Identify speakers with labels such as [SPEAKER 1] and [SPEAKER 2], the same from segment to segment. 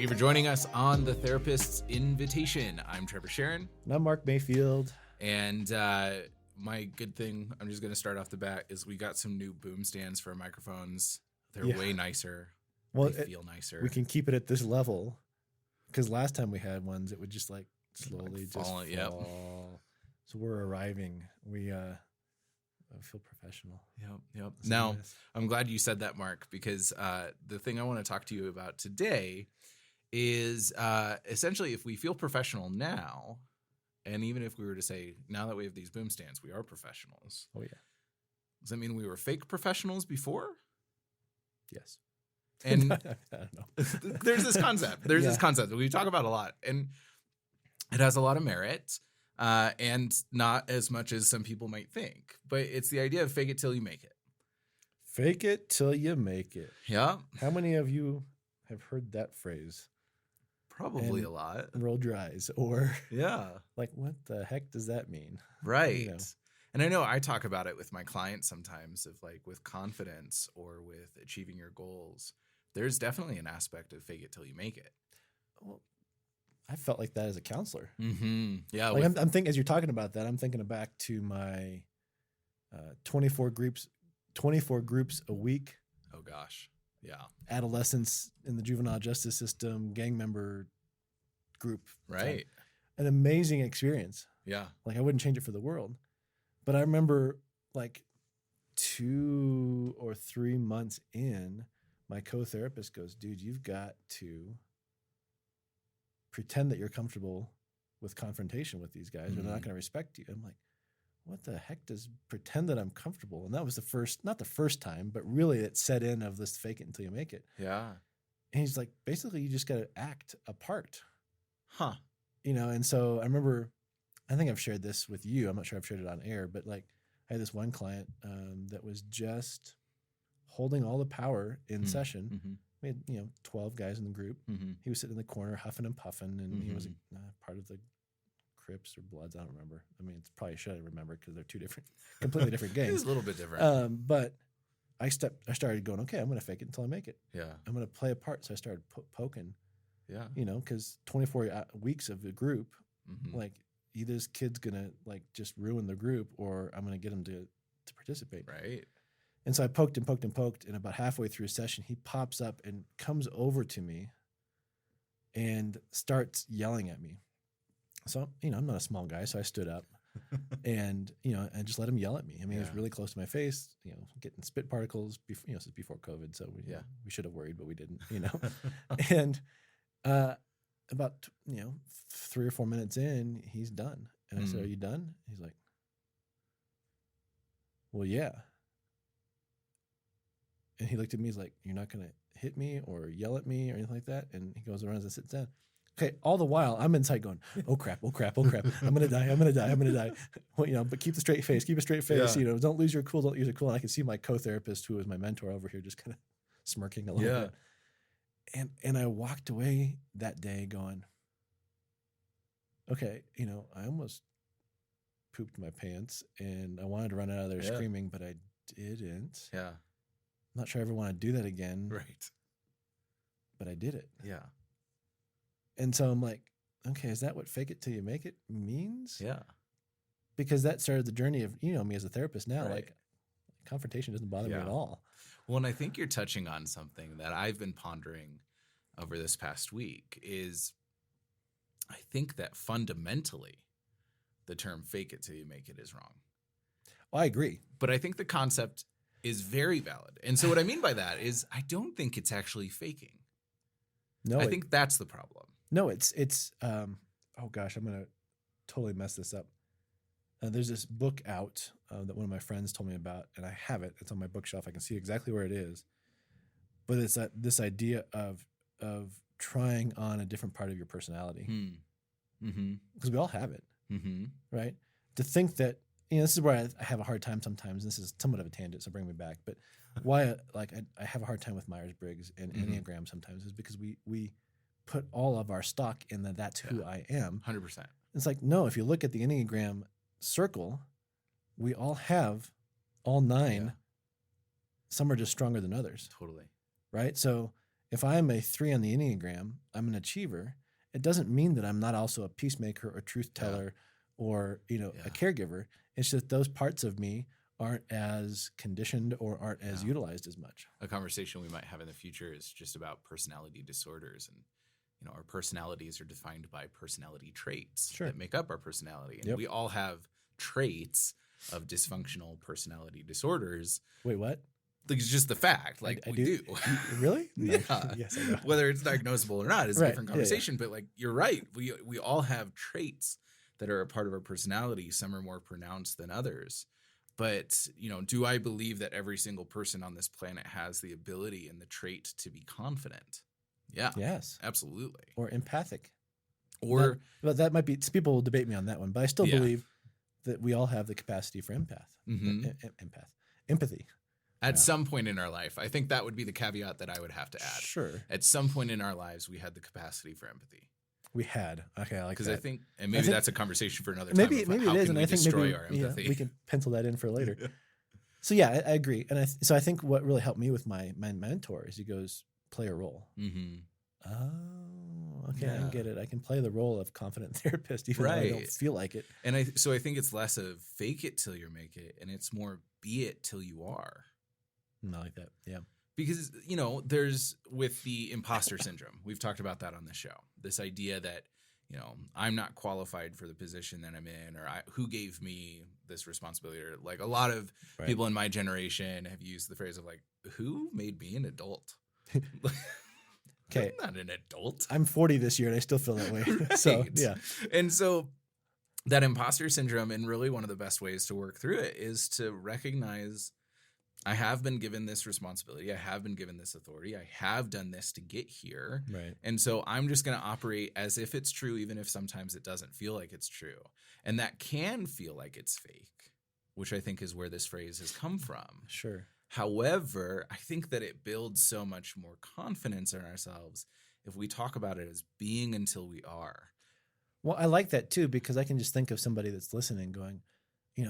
[SPEAKER 1] you for joining us on The Therapist's Invitation. I'm Trever Sharon.
[SPEAKER 2] And I'm Mark Mayfield.
[SPEAKER 1] And my good thing, I'm just going to start off the bat, is we got some new boom stands for our microphones. They're way nicer.
[SPEAKER 2] Well,
[SPEAKER 1] they feel nicer.
[SPEAKER 2] We can keep it at this level because last time we had ones, it would just like slowly fall.
[SPEAKER 1] Yep.
[SPEAKER 2] So we're arriving. We feel professional.
[SPEAKER 1] Yep. Now, I'm glad you said that, Mark, because the thing I want to talk to you about today is essentially if we feel professional now, and even if we were to say, now that we have these boom stands, we are professionals.
[SPEAKER 2] Oh, yeah.
[SPEAKER 1] Does that mean we were fake professionals before?
[SPEAKER 2] Yes.
[SPEAKER 1] And
[SPEAKER 2] I don't know.
[SPEAKER 1] There's this concept. This concept that we talk about a lot, and it has a lot of merit. And not as much as some people might think, but it's the idea of fake it till you make it.
[SPEAKER 2] Fake it till you make it.
[SPEAKER 1] Yeah.
[SPEAKER 2] How many of you have heard that phrase?
[SPEAKER 1] Probably
[SPEAKER 2] and
[SPEAKER 1] a lot.
[SPEAKER 2] Rolled your eyes or
[SPEAKER 1] like
[SPEAKER 2] what the heck does that mean?
[SPEAKER 1] Right.
[SPEAKER 2] You know.
[SPEAKER 1] And I know I talk about it with my clients sometimes of like with confidence or with achieving your goals. There's definitely an aspect of fake it till you make it.
[SPEAKER 2] Well, I felt like that as a counselor.
[SPEAKER 1] Mm-hmm. Yeah.
[SPEAKER 2] Like I'm thinking, as you're talking about that, I'm thinking back to my 24 groups a week.
[SPEAKER 1] Oh gosh. Yeah.
[SPEAKER 2] Adolescents in the juvenile justice system, gang member group.
[SPEAKER 1] Right.
[SPEAKER 2] An amazing experience.
[SPEAKER 1] Yeah.
[SPEAKER 2] Like I wouldn't change it for the world. But I remember like 2 or 3 months in, my co-therapist goes, dude, you've got to pretend that you're comfortable with confrontation with these guys or they're not going to respect you. I'm like, what the heck does pretend that I'm comfortable? And that was not the first time, but really it set in of this fake it until you make it.
[SPEAKER 1] Yeah.
[SPEAKER 2] And he's like, basically you just got to act a part.
[SPEAKER 1] Huh.
[SPEAKER 2] You know? And so I remember, I think I've shared this with you. I'm not sure I've shared it on air, but like I had this one client that was just holding all the power in session. Mm-hmm. We had, 12 guys in the group. Mm-hmm. He was sitting in the corner huffing and puffing, and he was part of the Crips or Bloods. I don't remember. I mean, it's probably should have remembered because they're two completely different gangs.
[SPEAKER 1] It's a little bit different.
[SPEAKER 2] But I started going, okay, I'm going to fake it until I make it.
[SPEAKER 1] Yeah.
[SPEAKER 2] I'm going to play a part. So I started poking.
[SPEAKER 1] Yeah.
[SPEAKER 2] Because 24 weeks of the group, like either this kid's going to like just ruin the group or I'm going to get him to participate.
[SPEAKER 1] Right.
[SPEAKER 2] And so I poked and poked and poked, and about halfway through a session, he pops up and comes over to me and starts yelling at me. So, I'm not a small guy, so I stood up and, I just let him yell at me. I mean, he was really close to my face, getting spit particles, this is before COVID, so we should have worried, but we didn't, And about, 3 or 4 minutes in, he's done. And I said, are you done? He's like, well, yeah. And he looked at me, he's like, you're not going to hit me or yell at me or anything like that? And he goes around and sits down. Okay, all the while, I'm inside going, oh, crap. I'm going to die. Well, but keep a straight face. Yeah. Don't lose your cool. And I can see my co-therapist, who was my mentor over here, just kind of smirking a little bit. And I walked away that day going, okay, I almost pooped my pants and I wanted to run out of there screaming, but I didn't.
[SPEAKER 1] Yeah.
[SPEAKER 2] I'm not sure I ever want to do that again.
[SPEAKER 1] Right.
[SPEAKER 2] But I did it.
[SPEAKER 1] Yeah.
[SPEAKER 2] And so I'm like, okay, is that what fake it till you make it means?
[SPEAKER 1] Yeah.
[SPEAKER 2] Because that started the journey of, me as a therapist now, like confrontation doesn't bother me at all.
[SPEAKER 1] Well, and I think you're touching on something that I've been pondering over this past week is I think that fundamentally the term fake it till you make it is wrong.
[SPEAKER 2] Well, I agree.
[SPEAKER 1] But I think the concept is very valid. And so what I mean by that is I don't think it's actually faking.
[SPEAKER 2] No,
[SPEAKER 1] I think that's the problem.
[SPEAKER 2] No, it's oh gosh, I'm going to totally mess this up. There's this book out that one of my friends told me about, and I have it. It's on my bookshelf. I can see exactly where it is. But it's this idea of trying on a different part of your personality. Because we all have it, right? To think that, this is where I have a hard time sometimes. This is somewhat of a tangent, so bring me back. But why I have a hard time with Myers-Briggs and Enneagram sometimes is because we put all of our stock in that's who I am.
[SPEAKER 1] 100%.
[SPEAKER 2] It's like, no, if you look at the Enneagram circle, we all have all 9. Some are just stronger than others.
[SPEAKER 1] Totally.
[SPEAKER 2] Right? So if I'm a 3 on the Enneagram, I'm an achiever. It doesn't mean that I'm not also a peacemaker or truth teller or, a caregiver. It's just those parts of me aren't as conditioned or aren't as utilized as much.
[SPEAKER 1] A conversation we might have in the future is just about personality disorders. And, our personalities are defined by personality traits that make up our personality. And we all have traits of dysfunctional personality disorders.
[SPEAKER 2] Wait, what?
[SPEAKER 1] It's just the fact, we do.
[SPEAKER 2] Really?
[SPEAKER 1] Yeah.
[SPEAKER 2] Yes, I know.
[SPEAKER 1] Whether it's diagnosable or not is a different conversation. But you're right. We all have traits that are a part of our personality. Some are more pronounced than others. But, do I believe that every single person on this planet has the ability and the trait to be confident? Yeah.
[SPEAKER 2] Yes.
[SPEAKER 1] Absolutely.
[SPEAKER 2] Or empathic.
[SPEAKER 1] Or
[SPEAKER 2] that might be, people will debate me on that one, but I still believe that we all have the capacity for empathy.
[SPEAKER 1] At some point in our life. I think that would be the caveat that I would have to add.
[SPEAKER 2] Sure.
[SPEAKER 1] At some point in our lives, we had the capacity for empathy.
[SPEAKER 2] We had. Okay, I like that.
[SPEAKER 1] Because I think, and maybe that's a conversation for another time.
[SPEAKER 2] Maybe it is, and I think maybe our empathy. We can pencil that in for later. So I agree, and I think what really helped me with my mentor is he goes, play a role.
[SPEAKER 1] Mm-hmm.
[SPEAKER 2] Oh, okay, I get it. I can play the role of confident therapist, even though I don't feel like it.
[SPEAKER 1] And I think it's less of fake it till you make it, and it's more be it till you are.
[SPEAKER 2] I like that. Yeah.
[SPEAKER 1] Because, there's with the imposter syndrome, we've talked about that on the show. This idea that, I'm not qualified for the position that I'm in, or who gave me this responsibility, or like a lot of people in my generation have used the phrase of like, who made me an adult?
[SPEAKER 2] Okay.
[SPEAKER 1] I'm not an adult.
[SPEAKER 2] I'm 40 this year and I still feel that way. So, yeah.
[SPEAKER 1] And so that imposter syndrome, and really one of the best ways to work through it is to recognize I have been given this responsibility. I have been given this authority. I have done this to get here.
[SPEAKER 2] Right.
[SPEAKER 1] And so I'm just going to operate as if it's true, even if sometimes it doesn't feel like it's true. And that can feel like it's fake, which I think is where this phrase has come from.
[SPEAKER 2] Sure.
[SPEAKER 1] However, I think that it builds so much more confidence in ourselves if we talk about it as being until we are.
[SPEAKER 2] Well, I like that too, because I can just think of somebody that's listening going,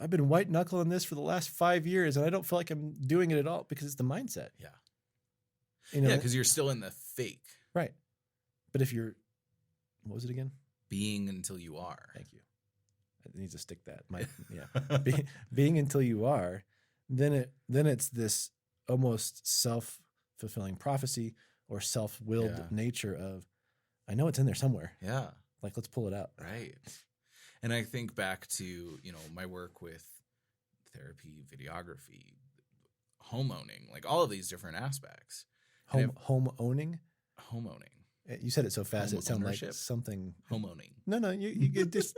[SPEAKER 2] I've been white knuckling this for the last 5 years and I don't feel like I'm doing it at all, because it's the mindset.
[SPEAKER 1] Yeah.
[SPEAKER 2] Because
[SPEAKER 1] you're still in the fake.
[SPEAKER 2] Right. But if you're, what was it again?
[SPEAKER 1] Being until you are.
[SPEAKER 2] Thank you. It needs to stick that. Being until you are, then it's this almost self-fulfilling prophecy or self-willed nature of, I know it's in there somewhere.
[SPEAKER 1] Yeah.
[SPEAKER 2] Like, let's pull it out.
[SPEAKER 1] Right. And I think back to, my work with therapy, videography, home owning, like all of these different aspects.
[SPEAKER 2] Home owning?
[SPEAKER 1] Home owning.
[SPEAKER 2] You said it so fast, it sounded like something.
[SPEAKER 1] Home owning.
[SPEAKER 2] No, you just,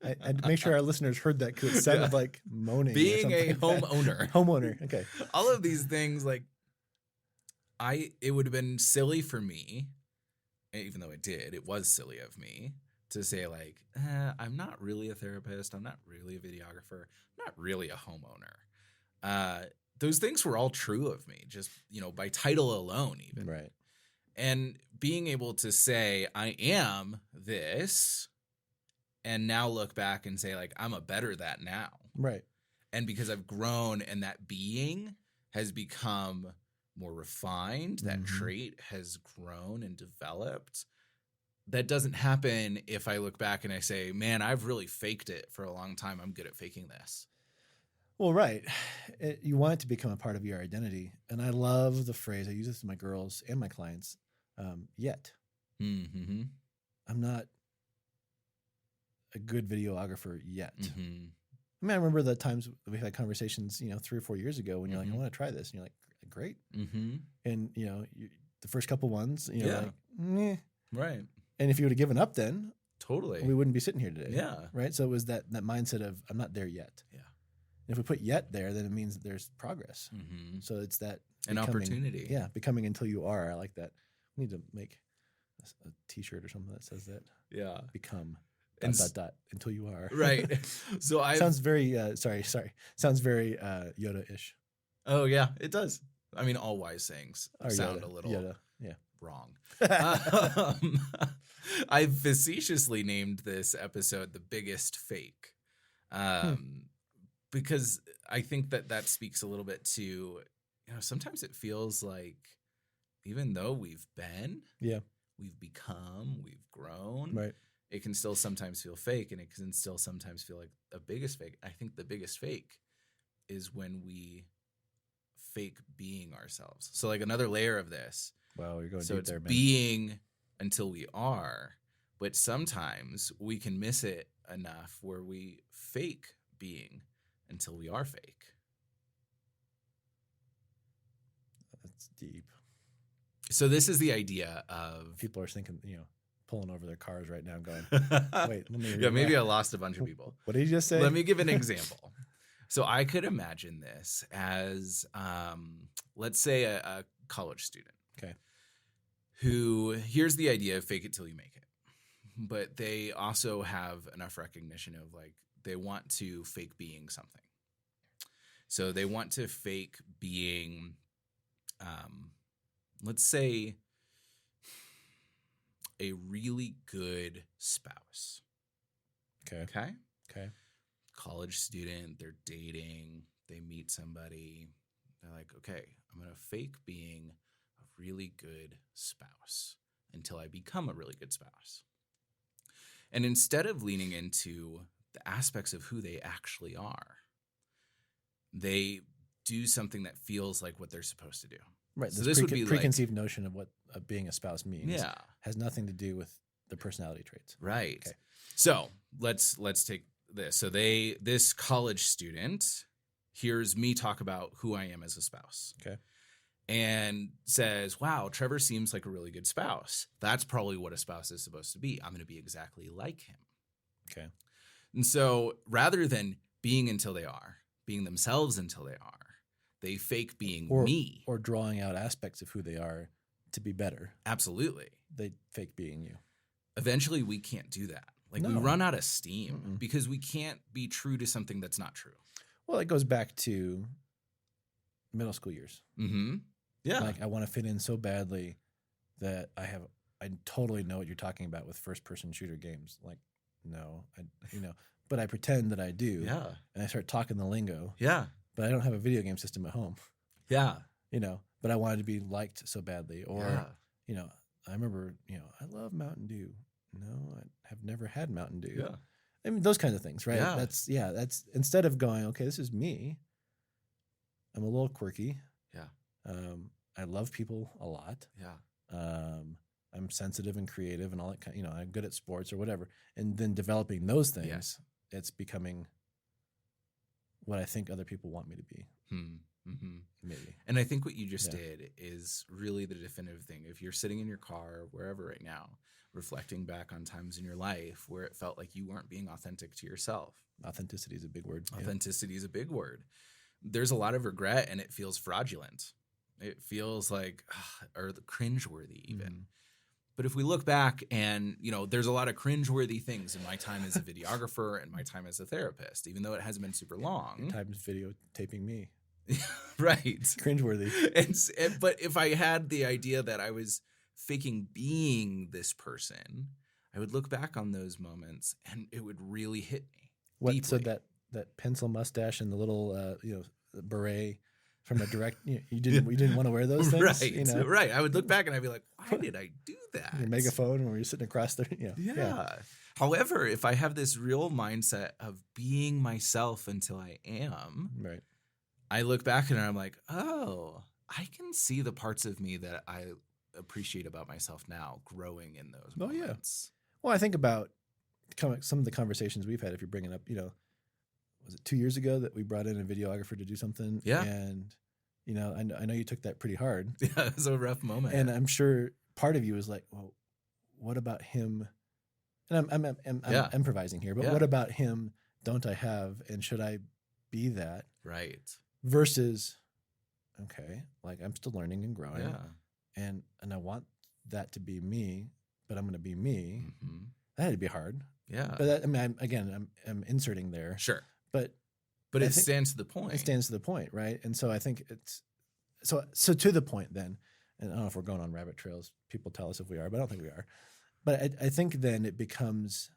[SPEAKER 2] I'd make sure our listeners heard that, because it sounded like moaning.
[SPEAKER 1] Being a homeowner.
[SPEAKER 2] Homeowner, okay.
[SPEAKER 1] All of these things, like, it would have been silly for me, even though it was silly of me, to say like, I'm not really a therapist. I'm not really a videographer. I'm not really a homeowner. Those things were all true of me, just, by title alone even.
[SPEAKER 2] Right.
[SPEAKER 1] And being able to say, I am this, and now look back and say like, I'm a better that now.
[SPEAKER 2] Right.
[SPEAKER 1] And because I've grown and that being has become more refined, that trait has grown and developed. That doesn't happen if I look back and I say, man, I've really faked it for a long time. I'm good at faking this.
[SPEAKER 2] Well, right. You want it to become a part of your identity. And I love the phrase, I use this with my girls and my clients, yet.
[SPEAKER 1] Mm-hmm.
[SPEAKER 2] I'm not a good videographer yet.
[SPEAKER 1] Mm-hmm.
[SPEAKER 2] I mean, I remember the times we had conversations, 3 or 4 years ago when you're like, I want to try this. And you're like, great.
[SPEAKER 1] Mm-hmm.
[SPEAKER 2] And, the first couple ones, like, meh.
[SPEAKER 1] Right.
[SPEAKER 2] And if you would have given up then,
[SPEAKER 1] totally,
[SPEAKER 2] we wouldn't be sitting here today.
[SPEAKER 1] Yeah.
[SPEAKER 2] Right. So it was that mindset of, I'm not there yet.
[SPEAKER 1] Yeah.
[SPEAKER 2] And if we put yet there, then it means that there's progress.
[SPEAKER 1] Mm-hmm.
[SPEAKER 2] So it's that
[SPEAKER 1] an opportunity.
[SPEAKER 2] Yeah. Becoming until you are. I like that. We need to make a t-shirt or something that says that.
[SPEAKER 1] Yeah.
[SPEAKER 2] Become
[SPEAKER 1] and
[SPEAKER 2] until you are.
[SPEAKER 1] Right. So I
[SPEAKER 2] sounds very, sounds very Yoda-ish.
[SPEAKER 1] Oh yeah, it does. I mean, all wise sayings sound a little wrong. I facetiously named this episode "The Biggest Fake," because I think that speaks a little bit to, sometimes it feels like, even though we've been,
[SPEAKER 2] Yeah.
[SPEAKER 1] we've become, we've grown,
[SPEAKER 2] Right.
[SPEAKER 1] it can still sometimes feel fake, and it can still sometimes feel like the biggest fake. I think the biggest fake is when we fake being ourselves. So like another layer of this.
[SPEAKER 2] Wow, you're going
[SPEAKER 1] So
[SPEAKER 2] deep
[SPEAKER 1] it's
[SPEAKER 2] there, man.
[SPEAKER 1] being until we are, but sometimes we can miss it enough where we fake being until we are fake.
[SPEAKER 2] That's deep.
[SPEAKER 1] So this is the idea of
[SPEAKER 2] People are thinking, pulling over their cars right now going, wait, let me
[SPEAKER 1] yeah, maybe I lost a bunch of people.
[SPEAKER 2] What did you just say?
[SPEAKER 1] Let me give an example. So I could imagine this as, let's say a college student.
[SPEAKER 2] Okay.
[SPEAKER 1] Who here's the idea of fake it till you make it. But they also have enough recognition of like, they want to fake being something. So they want to fake being, let's say, a really good spouse.
[SPEAKER 2] Okay.
[SPEAKER 1] Okay.
[SPEAKER 2] Okay.
[SPEAKER 1] College student, they're dating, they meet somebody. They're like, okay, I'm going to fake being a really good spouse until I become a really good spouse. And instead of leaning into the aspects of who they actually are, they do something that feels like what they're supposed to do.
[SPEAKER 2] Right.
[SPEAKER 1] So this would be
[SPEAKER 2] preconceived notion of what being a spouse means.
[SPEAKER 1] Yeah.
[SPEAKER 2] Has nothing to do with the personality traits.
[SPEAKER 1] Right.
[SPEAKER 2] Okay.
[SPEAKER 1] So let's take this. So this college student hears me talk about who I am as a spouse.
[SPEAKER 2] Okay.
[SPEAKER 1] And says, wow, Trever seems like a really good spouse. That's probably what a spouse is supposed to be. I'm going to be exactly like him.
[SPEAKER 2] Okay.
[SPEAKER 1] And so rather than being until they are, being themselves until they are, they fake being me.
[SPEAKER 2] Or drawing out aspects of who they are to be better.
[SPEAKER 1] Absolutely.
[SPEAKER 2] They fake being you.
[SPEAKER 1] Eventually, we can't do that. Like we run out of steam because we can't be true to something that's not true.
[SPEAKER 2] Well, it goes back to middle school years.
[SPEAKER 1] Mm-hmm. Yeah.
[SPEAKER 2] Like I want to fit in so badly that I totally know what you're talking about with first person shooter games. Like, no, but I pretend that I do.
[SPEAKER 1] Yeah.
[SPEAKER 2] And I start talking the lingo.
[SPEAKER 1] Yeah.
[SPEAKER 2] But I don't have a video game system at home.
[SPEAKER 1] Yeah.
[SPEAKER 2] But I wanted to be liked so badly. Or,
[SPEAKER 1] yeah.
[SPEAKER 2] I remember, I love Mountain Dew. No, I have never had Mountain Dew.
[SPEAKER 1] Yeah.
[SPEAKER 2] I mean, those kinds of things, right?
[SPEAKER 1] Yeah.
[SPEAKER 2] That's instead of going, okay, this is me. I'm a little quirky.
[SPEAKER 1] Yeah.
[SPEAKER 2] I love people a lot.
[SPEAKER 1] Yeah.
[SPEAKER 2] I'm sensitive and creative and all that kind. I'm good at sports or whatever. And then developing those things, it's becoming what I think other people want me to be.
[SPEAKER 1] Mm-hmm.
[SPEAKER 2] Maybe.
[SPEAKER 1] And I think what you just did is really the definitive thing. If you're sitting in your car, wherever right now, reflecting back on times in your life where it felt like you weren't being authentic to yourself.
[SPEAKER 2] Authenticity is a big word.
[SPEAKER 1] Authenticity is a big word. There's a lot of regret and it feels fraudulent. It feels like, or cringeworthy even. Mm-hmm. But if we look back and, there's a lot of cringeworthy things in my time as a videographer and my time as a therapist, even though it hasn't been super long.
[SPEAKER 2] Your time's videotaping me.
[SPEAKER 1] Right.
[SPEAKER 2] Cringeworthy.
[SPEAKER 1] But if I had the idea that I was faking being this person, I would look back on those moments and it would really hit me.
[SPEAKER 2] What?
[SPEAKER 1] Deeply.
[SPEAKER 2] So that pencil mustache and the little beret from a direct, you didn't want to wear those things,
[SPEAKER 1] right? Right. I would look back and I'd be like, why did I do that?
[SPEAKER 2] Your megaphone when you're sitting across there.
[SPEAKER 1] Yeah. However, if I have this real mindset of being myself until I am,
[SPEAKER 2] right.
[SPEAKER 1] I look back and I'm like, oh, I can see the parts of me that I appreciate about myself now growing in those moments.
[SPEAKER 2] Well, I think about some of the conversations we've had. If you're bringing up, was it 2 years ago that we brought in a videographer to do something?
[SPEAKER 1] Yeah.
[SPEAKER 2] And, I know you took that pretty hard.
[SPEAKER 1] Yeah, it was a rough moment.
[SPEAKER 2] And I'm sure part of you was like, well, what about him? And I'm improvising here, but what about him don't I have? And should I be that?
[SPEAKER 1] Right.
[SPEAKER 2] Versus, okay, like I'm still learning and growing.
[SPEAKER 1] Yeah.
[SPEAKER 2] And I want that to be me, but I'm going to be me.
[SPEAKER 1] Mm-hmm.
[SPEAKER 2] That had to be hard.
[SPEAKER 1] Yeah.
[SPEAKER 2] But that, I'm inserting there.
[SPEAKER 1] Sure.
[SPEAKER 2] But
[SPEAKER 1] it stands to the point.
[SPEAKER 2] It stands to the point, right? And so I think it's so to the point then, and I don't know if we're going on rabbit trails. People tell us if we are, but I don't think we are. But I think then it becomes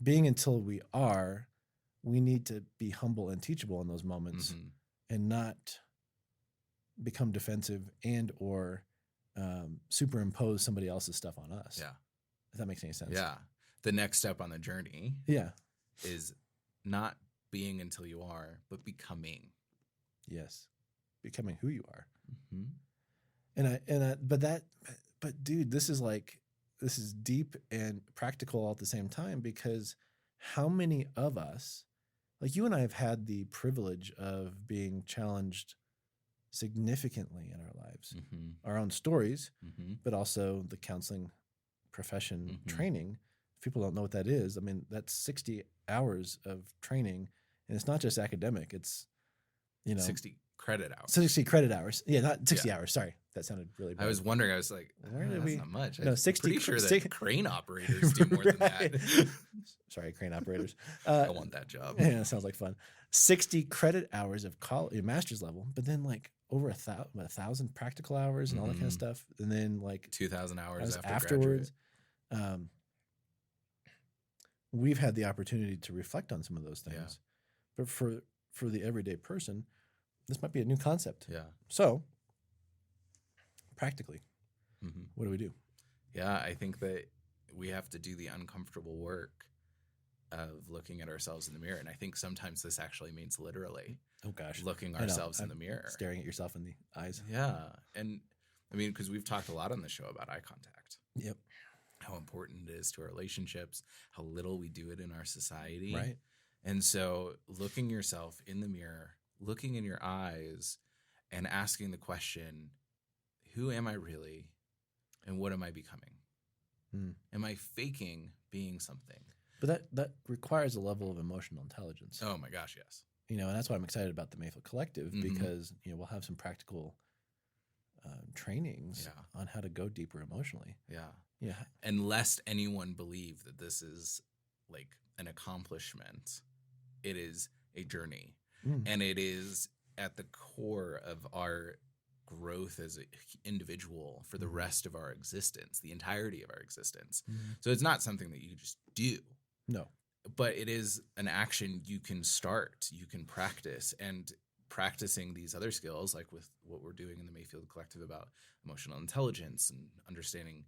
[SPEAKER 2] being until we are, we need to be humble and teachable in those moments and not become defensive and or superimpose somebody else's stuff on us.
[SPEAKER 1] Yeah.
[SPEAKER 2] If that makes any sense.
[SPEAKER 1] Yeah. The next step on the journey
[SPEAKER 2] Yeah.
[SPEAKER 1] is not being until you are, but becoming.
[SPEAKER 2] Yes. Becoming who you are.
[SPEAKER 1] Mm-hmm.
[SPEAKER 2] But dude, this is deep and practical all at the same time, because how many of us, like you and I, have had the privilege of being challenged significantly in our lives, our own stories, but also the counseling profession training. If people don't know what that is, I mean, that's 60 hours of training, and it's not just academic. It's,
[SPEAKER 1] 60 credit hours.
[SPEAKER 2] 60 credit hours. Yeah, not 60 hours. Sorry. That sounded really bad.
[SPEAKER 1] I was wondering, I was like,
[SPEAKER 2] where did
[SPEAKER 1] that's
[SPEAKER 2] we?
[SPEAKER 1] not much.
[SPEAKER 2] No,
[SPEAKER 1] I'm
[SPEAKER 2] 60.
[SPEAKER 1] pretty sure that crane operators do more than that.
[SPEAKER 2] Sorry, crane operators.
[SPEAKER 1] I want that job.
[SPEAKER 2] Yeah, sounds like fun. 60 credit hours of college, master's level, but then like over 1,000 practical hours and all that kind of stuff. And then like
[SPEAKER 1] 2,000 hours
[SPEAKER 2] afterwards. We've had the opportunity to reflect on some of those things. Yeah. But for the everyday person, this might be a new concept.
[SPEAKER 1] Yeah.
[SPEAKER 2] So practically, what do we do?
[SPEAKER 1] Yeah, I think that we have to do the uncomfortable work of looking at ourselves in the mirror. And I think sometimes this actually means literally looking ourselves in the mirror.
[SPEAKER 2] Staring at yourself in the eyes.
[SPEAKER 1] Yeah. And I mean, because we've talked a lot on the show about eye contact.
[SPEAKER 2] Yep.
[SPEAKER 1] How important it is to our relationships, how little we do it in our society.
[SPEAKER 2] Right.
[SPEAKER 1] And so looking yourself in the mirror, looking in your eyes, and asking the question, who am I really, and what am I becoming? Am I faking being something?
[SPEAKER 2] But that requires a level of emotional intelligence.
[SPEAKER 1] Oh my gosh, yes.
[SPEAKER 2] And that's why I'm excited about the Mayfield Collective, because we'll have some practical trainings on how to go deeper emotionally. Yeah.
[SPEAKER 1] And lest anyone believe that this is like an accomplishment, it is a journey. And it is at the core of our growth as an individual for the rest of our existence, the entirety of our existence. So it's not something that you just do.
[SPEAKER 2] No.
[SPEAKER 1] But it is an action you can start, you can practice, and practicing these other skills, like with what we're doing in the Mayfield Collective about emotional intelligence and understanding,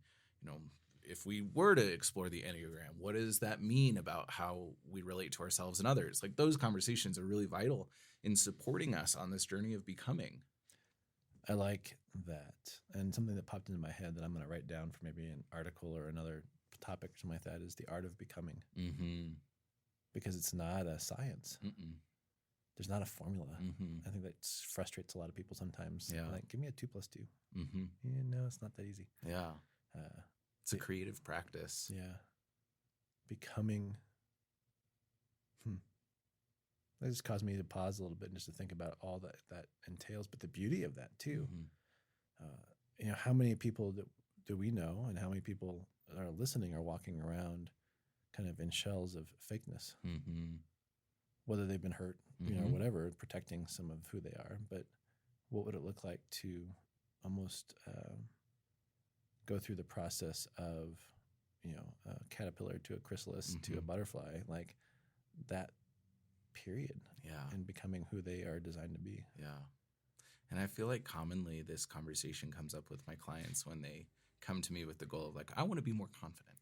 [SPEAKER 1] if we were to explore the Enneagram, what does that mean about how we relate to ourselves and others? Like those conversations are really vital in supporting us on this journey of becoming.
[SPEAKER 2] I like that. And something that popped into my head that I'm going to write down for maybe an article or another topic or something like that is the art of becoming. Because it's not a science. There's not a formula. I think that frustrates a lot of people sometimes.
[SPEAKER 1] Yeah.
[SPEAKER 2] Like, give me a 2 + 2. No, it's not that easy.
[SPEAKER 1] Yeah. It's a creative practice.
[SPEAKER 2] Yeah. Becoming. That just caused me to pause a little bit and just to think about all that entails, but the beauty of that too. How many people do we know, and how many people that are listening are walking around kind of in shells of fakeness, whether they've been hurt, whatever, protecting some of who they are. But what would it look like to almost go through the process of, a caterpillar to a chrysalis to a butterfly, like that period, and becoming who they are designed to be.
[SPEAKER 1] Yeah. And I feel like commonly this conversation comes up with my clients when they come to me with the goal of like, I want to be more confident.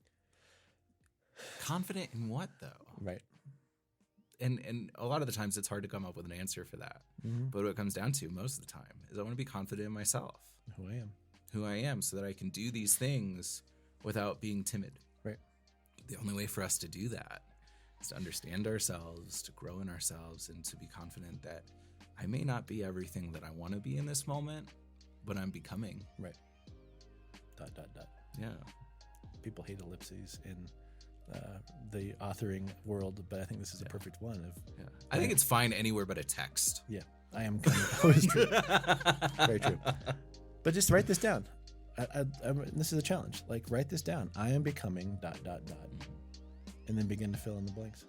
[SPEAKER 1] Confident in what though?
[SPEAKER 2] Right.
[SPEAKER 1] And a lot of the times it's hard to come up with an answer for that. But what it comes down to most of the time is I want to be confident in myself. Who I am, so that I can do these things without being timid.
[SPEAKER 2] Right.
[SPEAKER 1] The only way for us to do that is to understand ourselves, to grow in ourselves, and to be confident that I may not be everything that I want to be in this moment, but I'm becoming.
[SPEAKER 2] Right. ...
[SPEAKER 1] Yeah.
[SPEAKER 2] People hate ellipses in the authoring world, but I think this is a perfect one.
[SPEAKER 1] I think it's fine anywhere but a text.
[SPEAKER 2] Yeah, I am always true. Very true. But just write this down. This is a challenge. Like, write this down. I am becoming ... And then begin to fill in the blanks.